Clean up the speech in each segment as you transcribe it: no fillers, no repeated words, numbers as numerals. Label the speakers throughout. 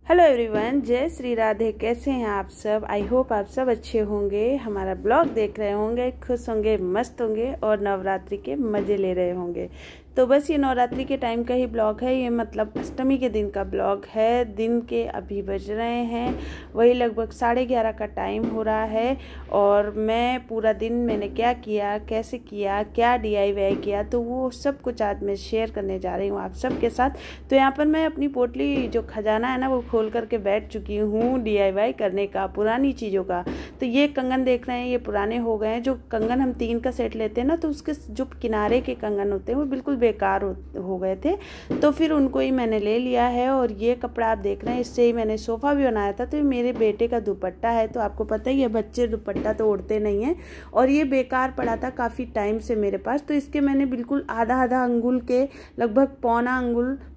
Speaker 1: Hello everyone, जय श्री राधे। कैसे हैं आप सब? आई होप आप सब अच्छे होंगे, हमारा ब्लॉग देख रहे होंगे, खुश होंगे, मस्त होंगे और नवरात्रि के मज़े ले रहे होंगे। तो बस ये नवरात्रि के टाइम का ही ब्लॉग है, ये मतलब अष्टमी के दिन का ब्लॉग है। दिन के अभी बज रहे हैं वही लगभग 11:30 का टाइम हो रहा है। और मैं पूरा दिन मैंने क्या किया, कैसे किया, क्या DIY किया, तो वो सब कुछ आज मैं शेयर करने जा रही हूँ आप सबके साथ। तो यहाँ पर मैं अपनी पोटली जो खजाना है ना वो खोल करके बैठ चुकी हूँ DIY करने का, पुरानी चीज़ों का। तो ये कंगन देख रहे हैं, ये पुराने हो गए हैं। जो कंगन हम 3 का सेट लेते हैं ना, तो उसके जो किनारे के कंगन होते हैं वो बिल्कुल बेकार हो गए थे, तो फिर उनको ही मैंने ले लिया है। और ये कपड़ा आप देख रहे हैं, इससे ही मैंने सोफ़ा भी बनाया था। तो ये मेरे बेटे का दुपट्टा है। तो आपको पता ही है बच्चे दुपट्टा तो ओढ़ते नहीं हैं, और ये बेकार पड़ा था काफ़ी टाइम से मेरे पास। तो इसके मैंने बिल्कुल आधा अंगुल के, लगभग पौना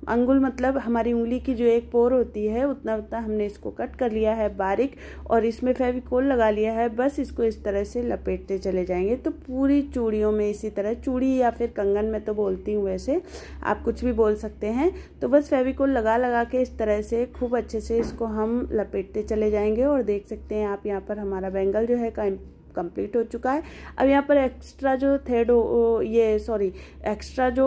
Speaker 1: अंगुल मतलब हमारी उंगली की जो एक पोर होती है उतना हमने इसको कट कर लिया है बारीक, और इसमें फेविकोल लगा लिया है। बस इसको इस तरह से लपेटते चले जाएंगे। तो पूरी चूड़ियों में इसी तरह, चूड़ी या फिर कंगन मैं तो बोलती हूँ, वैसे आप कुछ भी बोल सकते हैं। तो बस फेविकोल लगा के इस तरह से खूब अच्छे से इसको हम लपेटते चले जाएंगे। और देख सकते हैं आप यहाँ पर हमारा बैंगल जो है कंप्लीट हो चुका है। अब यहाँ पर एक्स्ट्रा जो एक्स्ट्रा जो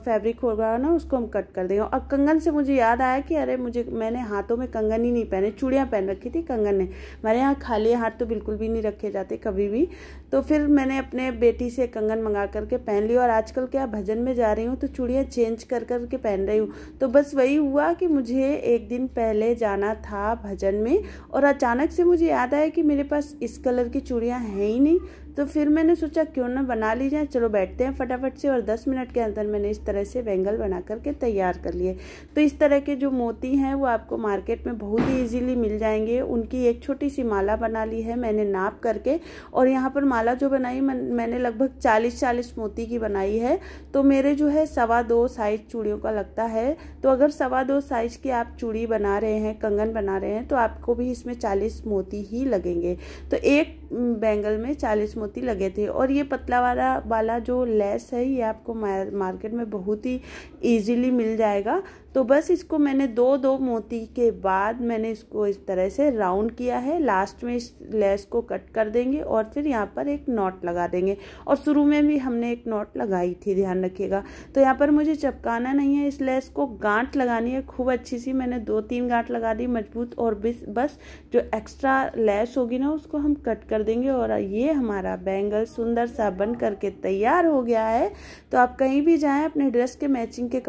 Speaker 1: फैब्रिक होगा ना उसको हम कट कर देंगे। और कंगन से मुझे याद आया कि अरे मैंने हाथों में कंगन ही नहीं पहने, चूड़ियाँ पहन रखी थी कंगन ने। हमारे यहाँ खाली हाथ तो बिल्कुल भी नहीं रखे जाते कभी भी। तो फिर मैंने अपने बेटी से कंगन मंगा करके पहन ली। और आजकल क्या भजन में जा रही हूँ तो चूड़ियाँ चेंज कर के पहन रही हूँ। तो बस वही हुआ कि मुझे एक दिन पहले जाना था भजन में, और अचानक से मुझे याद आया कि मेरे पास इस कलर की चूड़ियाँ है ही नहीं। तो फिर मैंने सोचा क्यों ना बना ली जाए, चलो बैठते हैं फटाफट से। और 10 मिनट के अंदर मैंने इस तरह से बैंगल बना करके तैयार कर लिए। तो इस तरह के जो मोती हैं वो आपको मार्केट में बहुत ही इजीली मिल जाएंगे। उनकी एक छोटी सी माला बना ली है मैंने नाप करके। और यहाँ पर माला जो बनाई मैंने लगभग 40 मोती की बनाई है। तो मेरे जो है 2.25 साइज चूड़ियों का लगता है। तो अगर 2.25 साइज की आप चूड़ी बना रहे हैं, कंगन बना रहे हैं, तो आपको भी इसमें 40 मोती ही लगेंगे। तो एक बैंगल में 40 मोती लगे थे। और ये पतला वाला जो लेस है ये आपको मार्केट में बहुत ही इजीली मिल जाएगा। तो बस इसको मैंने दो मोती के बाद मैंने इसको इस तरह से राउंड किया है। लास्ट में इस लेस को कट कर देंगे और फिर यहाँ पर एक नॉट लगा देंगे। और शुरू में भी हमने एक नॉट लगाई थी, ध्यान रखिएगा। तो यहाँ पर मुझे चिपकाना नहीं है, इस लेस को गांठ लगानी है खूब अच्छी सी। मैंने 2-3 गांठ लगा दी मजबूत। और बस जो एक्स्ट्रा लेस होगी ना उसको हम कट कर देंगे। और ये हमारा बैंगल सुंदर सा बन करके तैयार हो गया है। तो आप कहीं भी जाएं अपने ड्रेस के मैचिंग के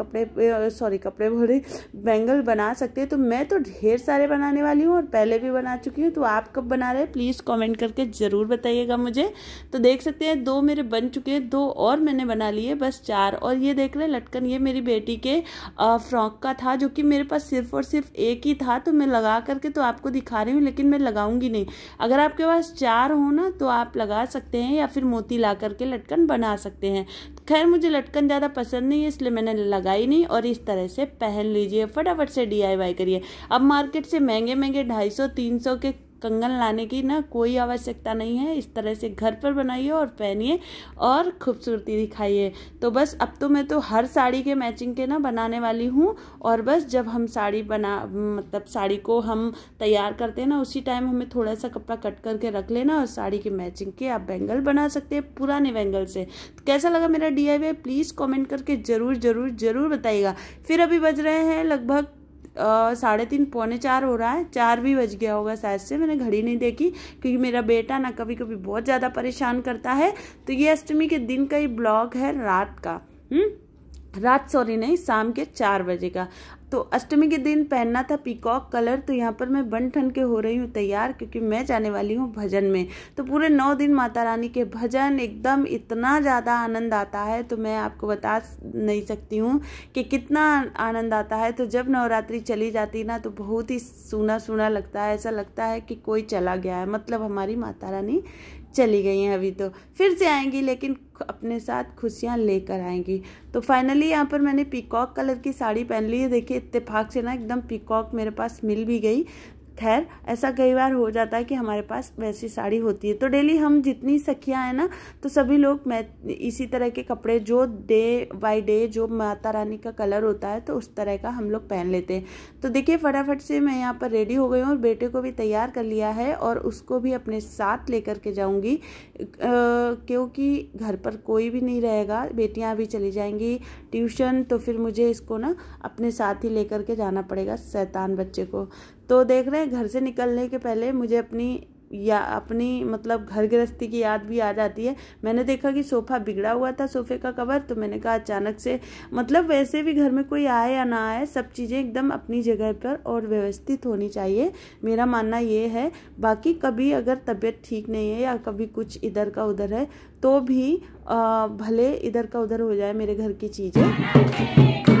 Speaker 1: बैंगल बना सकते हैं। तो मैं तो ढेर सारे बनाने वाली हूँ और पहले भी बना चुकी हूँ। तो आप कब बना रहे हैं प्लीज़ कमेंट करके ज़रूर बताइएगा मुझे। तो देख सकते हैं 2 मेरे बन चुके हैं, 2 और मैंने बना लिए, बस 4। और ये देख रहे हैं लटकन, ये मेरी बेटी के फ्रॉक का था, जो कि मेरे पास सिर्फ और सिर्फ एक ही था। तो मैं लगा करके तो आपको दिखा रही हूँ, लेकिन मैं लगाऊंगी नहीं। अगर आपके पास 4 हो ना तो आप लगा सकते हैं, या फिर मोती ला करके लटकन बना सकते हैं। खैर मुझे लटकन ज़्यादा पसंद नहीं है, इसलिए मैंने लगाई नहीं। और इस तरह से पहन लीजिए, फटाफट से DIY करिए। अब मार्केट से महंगे 250-300 के कंगन लाने की ना कोई आवश्यकता नहीं है। इस तरह से घर पर बनाइए और पहनिए और खूबसूरती दिखाइए। तो बस अब तो मैं तो हर साड़ी के मैचिंग के ना बनाने वाली हूँ। और बस जब हम साड़ी को हम तैयार करते हैं ना, उसी टाइम हमें थोड़ा सा कपड़ा कट करके रख लेना, और साड़ी के मैचिंग के आप बैंगल बना सकते हैं पुराने बैंगल से। तो कैसा लगा मेरा DIY प्लीज़ कमेंट करके ज़रूर बताइएगा। फिर अभी बज रहे हैं लगभग 3:30 पौने 4 हो रहा है, 4 भी बज गया होगा शायद से, मैंने घड़ी नहीं देखी। क्योंकि मेरा बेटा ना कभी कभी बहुत ज़्यादा परेशान करता है। तो ये अष्टमी के दिन का ही ब्लॉग है, शाम के 4 बजे का। तो अष्टमी के दिन पहनना था पीकॉक कलर। तो यहाँ पर मैं बन ठन के हो रही हूँ तैयार, क्योंकि मैं जाने वाली हूँ भजन में। तो पूरे 9 दिन माता रानी के भजन, एकदम इतना ज़्यादा आनंद आता है, तो मैं आपको बता नहीं सकती हूँ कि कितना आनंद आता है। तो जब नवरात्रि चली जाती ना तो बहुत ही सूना सूना लगता है, ऐसा लगता है कि कोई चला गया है, मतलब हमारी माता रानी चली गई हैं। अभी तो फिर से आएंगी, लेकिन अपने साथ खुशियाँ लेकर आएंगी। तो फाइनली यहाँ पर मैंने पीकॉक कलर की साड़ी पहन ली है। देखिए इत्तेफाक से ना एकदम पीकॉक मेरे पास मिल भी गई। खैर ऐसा कई बार हो जाता है कि हमारे पास वैसी साड़ी होती है। तो डेली हम जितनी सखियाँ हैं ना, तो सभी लोग मैं इसी तरह के कपड़े जो डे बाय डे जो माता रानी का कलर होता है तो उस तरह का हम लोग पहन लेते हैं। तो देखिए फटाफट से मैं यहाँ पर रेडी हो गई हूँ और बेटे को भी तैयार कर लिया है और उसको भी अपने साथ लेकर के जाऊँगी, क्योंकि घर पर कोई भी नहीं रहेगा, बेटियाँ भी चली जाएंगी ट्यूशन, तो फिर मुझे इसको ना अपने साथ ही लेकर के जाना पड़ेगा शैतान बच्चे को। तो देख रहे हैं घर से निकलने के पहले मुझे अपनी मतलब घर गृहस्थी की याद भी आ जाती है। मैंने देखा कि सोफ़ा बिगड़ा हुआ था, सोफ़े का कवर, तो मैंने कहा अचानक से मतलब वैसे भी घर में कोई आए या ना आए सब चीज़ें एकदम अपनी जगह पर और व्यवस्थित होनी चाहिए, मेरा मानना ये है। बाकी कभी अगर तबीयत ठीक नहीं है या कभी कुछ इधर का उधर है तो भी भले इधर का उधर हो जाए मेरे घर की चीज़ें।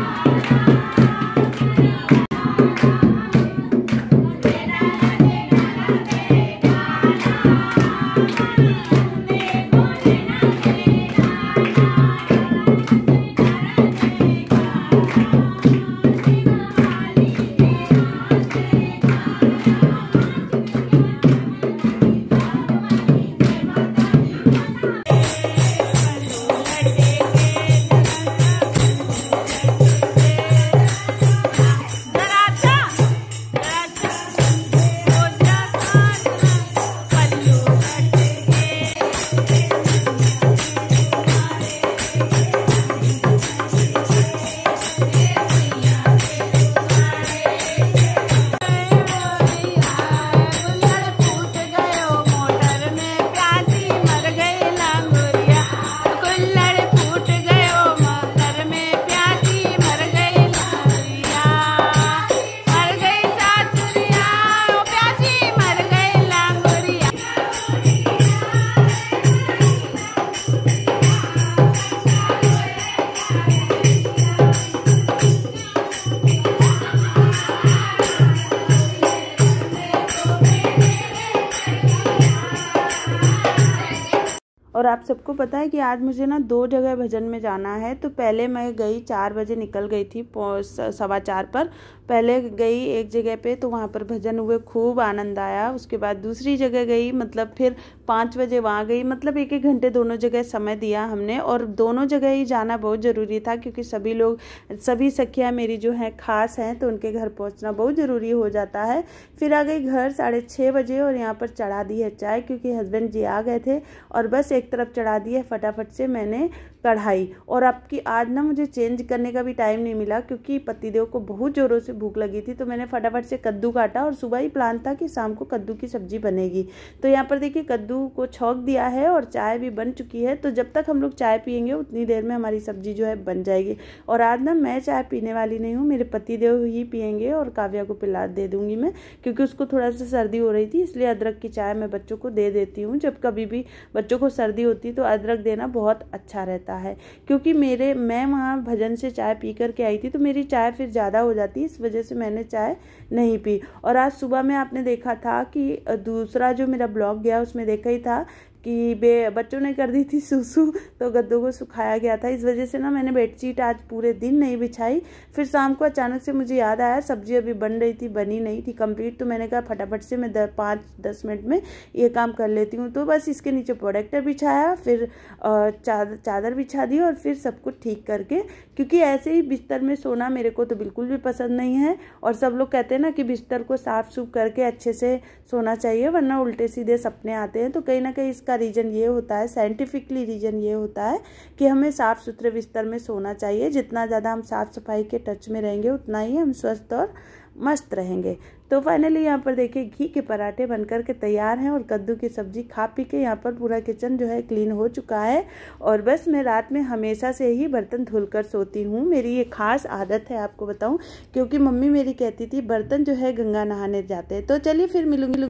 Speaker 1: और आप सबको पता है कि आज मुझे ना 2 जगह भजन में जाना है। तो पहले मैं गई 4 बजे निकल गई थी 4:15 पर। पहले गई एक जगह पे तो वहाँ पर भजन हुए, खूब आनंद आया। उसके बाद दूसरी जगह गई, मतलब फिर 5 बजे वहाँ गई, मतलब 1-1 घंटे दोनों जगह समय दिया हमने। और दोनों जगह ही जाना बहुत ज़रूरी था क्योंकि सभी सखियाँ मेरी जो हैं खास हैं, तो उनके घर पहुँचना बहुत ज़रूरी हो जाता है। फिर आ गई घर 6:30 बजे और यहाँ पर चढ़ा दी है चाय, क्योंकि हस्बैंड जी आ गए थे और बस एक तरफ चढ़ा दी है फटाफट से मैंने कढ़ाई। और आपकी आज ना मुझे चेंज करने का भी टाइम नहीं मिला क्योंकि पतिदेव को बहुत ज़ोरों से भूख लगी थी। तो मैंने फटाफट से कद्दू काटा और सुबह ही प्लान था कि शाम को कद्दू की सब्जी बनेगी। तो यहाँ पर देखिए कद्दू को छौंक दिया है और चाय भी बन चुकी है। तो जब तक हम लोग चाय पियेंगे उतनी देर में हमारी सब्जी जो है बन जाएगी। और आज ना मैं चाय पीने वाली नहीं हूँ, मेरे पतिदेव ही पियेंगे और काव्या को पिला दे दूँगी मैं, क्योंकि उसको थोड़ा सा सर्दी हो रही थी, इसलिए अदरक की चाय मैं बच्चों को दे देती हूँ। जब कभी भी बच्चों को सर्दी होती तो अदरक देना बहुत अच्छा रहता है। क्योंकि मैं वहाँ भजन से चाय पी करके आई थी तो मेरी चाय फिर ज़्यादा हो जाती, इस वजह से मैंने चाय नहीं पी। और आज सुबह में आपने देखा था कि दूसरा जो मेरा ब्लॉग गया उसमें देखा ही था कि बच्चों ने कर दी थी सुसु, तो गद्दों को सुखाया गया था। इस वजह से ना मैंने बेडशीट आज पूरे दिन नहीं बिछाई। फिर शाम को अचानक से मुझे याद आया सब्जी अभी बन रही थी, बनी नहीं थी कंप्लीट, तो मैंने कहा फटाफट से मैं 5-10 मिनट में ये काम कर लेती हूँ। तो बस इसके नीचे प्रोडक्टर बिछाया, फिर चादर बिछा दी और फिर सब कुछ ठीक करके, क्योंकि ऐसे ही बिस्तर में सोना मेरे को तो बिल्कुल भी पसंद नहीं है। और सब लोग कहते हैं ना कि बिस्तर को साफ सूफ करके अच्छे से सोना चाहिए, वरना उल्टे सीधे सपने आते हैं। तो कहीं ना कहीं इसका रीज़न ये होता है, साइंटिफिकली रीज़न ये होता है कि हमें साफ़ सुथरे बिस्तर में सोना चाहिए। जितना ज़्यादा हम साफ़ सफाई के टच में रहेंगे उतना ही हम स्वस्थ और मस्त रहेंगे। तो फाइनली यहाँ पर देखिए घी के पराठे बनकर के तैयार हैं और कद्दू की सब्जी खा पी के यहाँ पर पूरा किचन जो है क्लीन हो चुका है। और बस मैं रात में हमेशा से ही बर्तन धुलकर सोती हूँ, मेरी ये खास आदत है आपको बताऊँ, क्योंकि मम्मी मेरी कहती थी बर्तन जो है गंगा नहाने जाते हैं। तो चलिए फिर मिलूंगी।